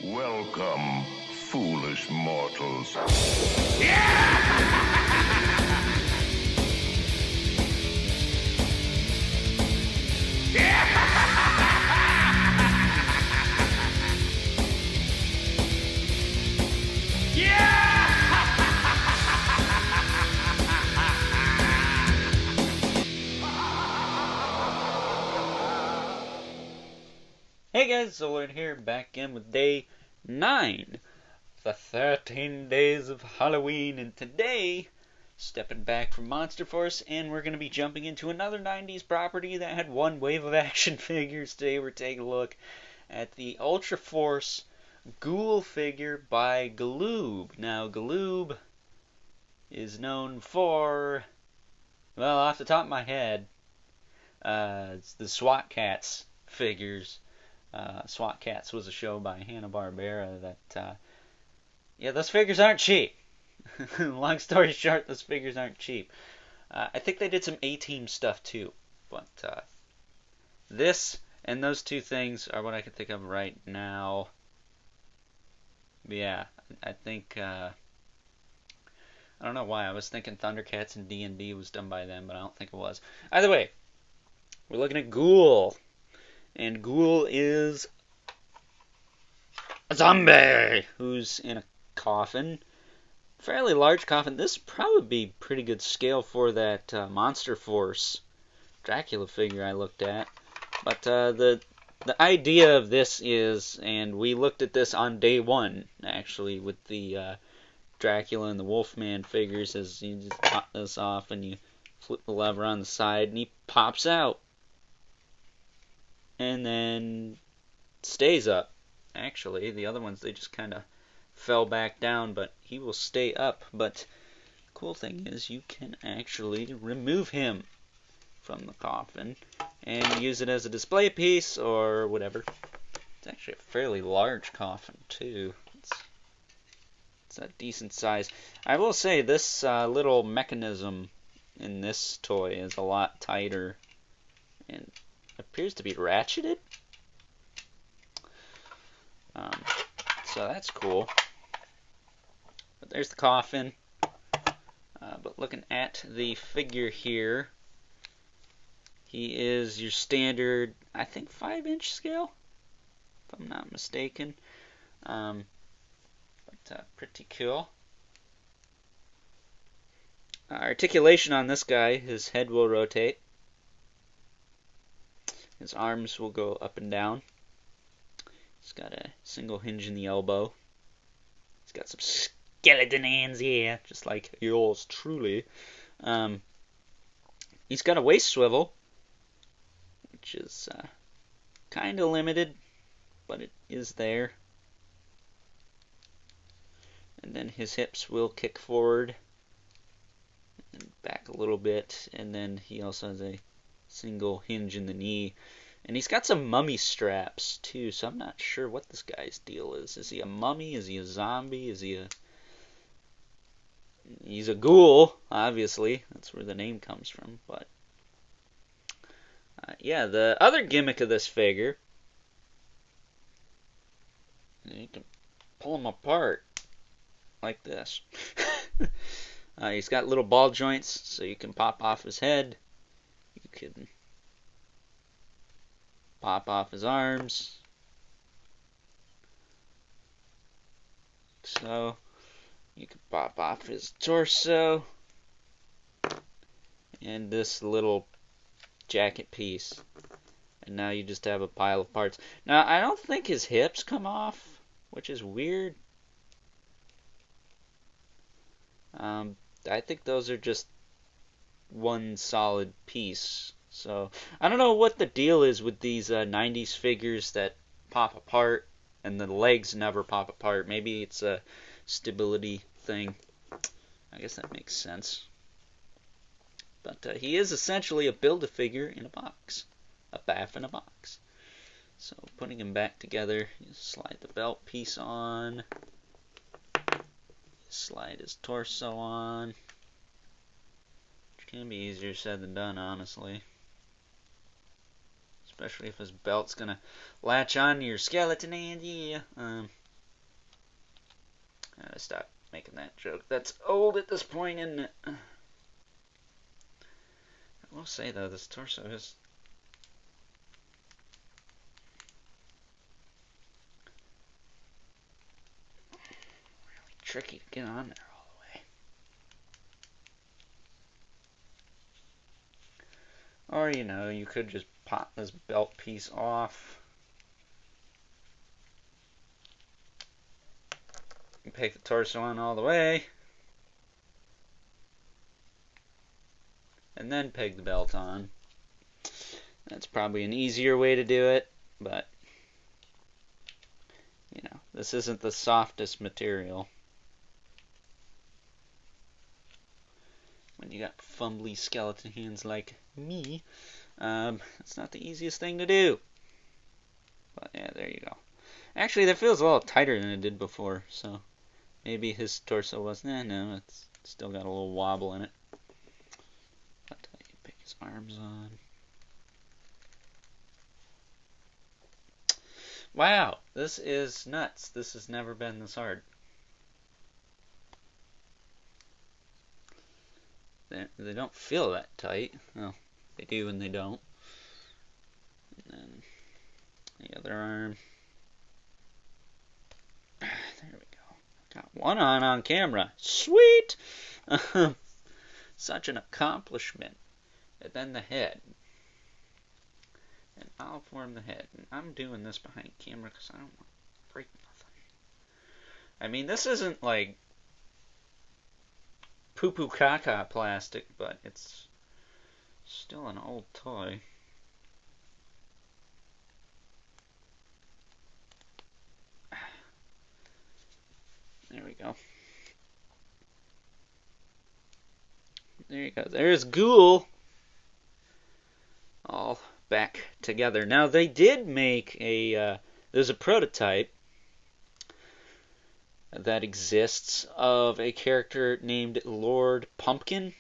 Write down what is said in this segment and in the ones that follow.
Welcome, foolish mortals. Hey guys, Zolan here, back in with day 9, the 13 days of Halloween, and today, stepping back from Ultraforce, and we're going to be jumping into another 90s property that had one wave of action figures. Today we're taking a look at the Ultraforce Ghoul figure by Galoob. Now, Galoob is known for, well, off the top of my head, it's the SWAT Cats figures. SWAT Cats was a show by Hanna-Barbera that, those figures aren't cheap. Long story short, those figures aren't cheap. I think they did some A-Team stuff too, but this and those two things are what I can think of right now. Yeah, I think, I don't know why, I was thinking Thundercats and D&D was done by them, but I don't think it was. Either way, we're looking at Ghoul. And Ghoul is a zombie who's in a coffin. Fairly large coffin. This would probably be pretty good scale for that Monster Force Dracula figure I looked at. But the idea of this is, and we looked at this on day 1, actually, with the Dracula and the Wolfman figures, as you just pop this off and you flip the lever on the side and he pops out. And then stays up. Actually, the other ones, they just kind of fell back down, but he will stay up. But the cool thing is you can actually remove him from the coffin and use it as a display piece or whatever. It's actually a fairly large coffin too. It's a decent size. I will say this little mechanism in this toy is a lot tighter and appears to be ratcheted. So that's cool. But there's the coffin. But looking at the figure here, he is your standard, I think, 5-inch scale, if I'm not mistaken. But pretty cool. Articulation on this guy, his head will rotate. His arms will go up and down. He's got a single hinge in the elbow. He's got some skeleton hands here, just like yours truly. He's got a waist swivel, which is kind of limited, but it is there. And then his hips will kick forward and back a little bit, and then he also has a single hinge in the knee. And he's got some mummy straps too, so I'm not sure what this guy's deal is. Is he a mummy? Is he a zombie? He's a ghoul, obviously. That's where the name comes from. But yeah, the other gimmick of this figure, you can pull him apart like this. He's got little ball joints, so you can pop off his head. You can pop off his arms. So you can pop off his torso. And this little jacket piece. And now you just have a pile of parts. Now, I don't think his hips come off, which is weird. I think those are just one solid piece. So, I don't know what the deal is with these 90s figures that pop apart and the legs never pop apart. Maybe it's a stability thing. I guess that makes sense. But he is essentially a Build-A-Figure in a box. A baff in a box. So, putting him back together, you slide the belt piece on. Slide his torso on. Which can be easier said than done, honestly. Especially if his belt's gonna latch on to your skeleton hand, yeah. I gotta stop making that joke. That's old at this point, isn't it? I will say, though, this torso is really tricky to get on there all the way. Or, you know, you could just pop this belt piece off. You take the torso on all the way. And then peg the belt on. That's probably an easier way to do it, but, you know, this isn't the softest material. When you got fumbly skeleton hands like me, it's not the easiest thing to do. But yeah, there you go. Actually, that feels a little tighter than it did before, so maybe his torso was, no, it's still got a little wobble in it. But you pick his arms on. Wow, this is nuts. This has never been this hard. They don't feel that tight. Well, they do and they don't. And then the other arm. There we go. Got one on camera. Sweet! Such an accomplishment. And then the head. And I'll form the head. And I'm doing this behind camera because I don't want to break nothing. I mean, this isn't like poo-poo caca plastic, but it's still an old toy. There we go. There you go. There's Ghoul. All back together. Now, they did make there's a prototype that exists of a character named Lord Pumpkin,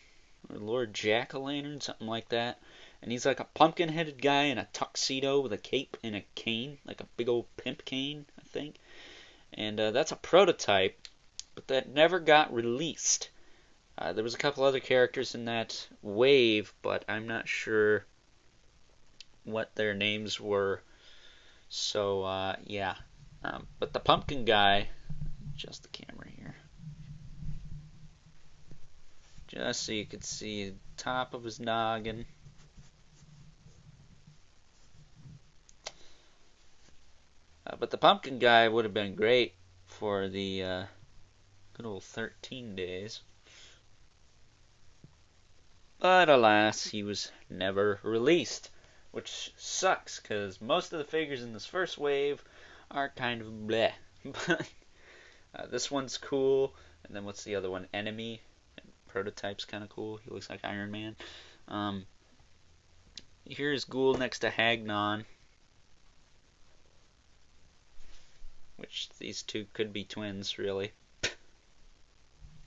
or Lord Jack-o'-lantern, something like that. And he's like a pumpkin-headed guy in a tuxedo with a cape and a cane, like a big old pimp cane, I think. And that's a prototype, but that never got released. There was a couple other characters in that wave, but I'm not sure what their names were. So, yeah. But the pumpkin guy, adjust the camera here, just so you could see the top of his noggin. But the pumpkin guy would have been great for the good old 13 days. But alas, he was never released, which sucks because most of the figures in this first wave are kind of bleh. But this one's cool. And then what's the other one? Enemy. Prototype's kind of cool. He looks like Iron Man. Here's Ghoul next to Hagnon, which these two could be twins, really. Of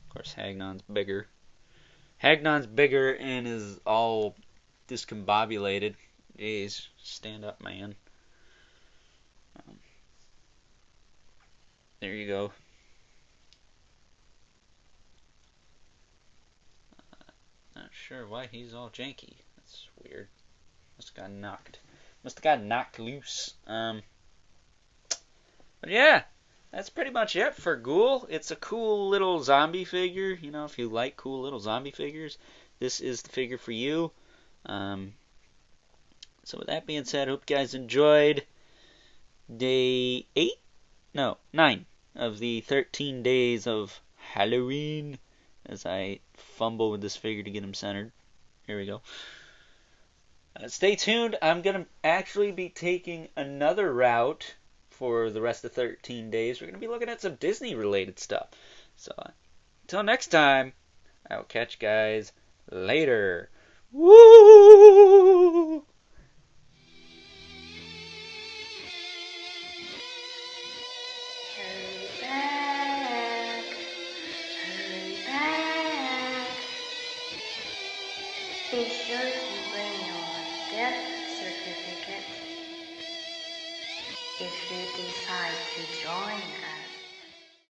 course, Hagnon's bigger. Hagnon's bigger and is all discombobulated. Jeez, stand up, man. There you go. Not sure why he's all janky. That's weird. Must have got knocked loose. But yeah, that's pretty much it for Ghoul. It's a cool little zombie figure. You know, if you like cool little zombie figures, this is the figure for you. So with that being said, I hope you guys enjoyed day 9 of the 13 days of Halloween, as I fumble with this figure to get him centered. Here we go. Stay tuned. I'm going to actually be taking another route for the rest of 13 days. We're going to be looking at some Disney-related stuff. So, until next time, I will catch you guys later. Woo! Hurry back, hurry back. Be sure to bring your death certificate if you decide to join us.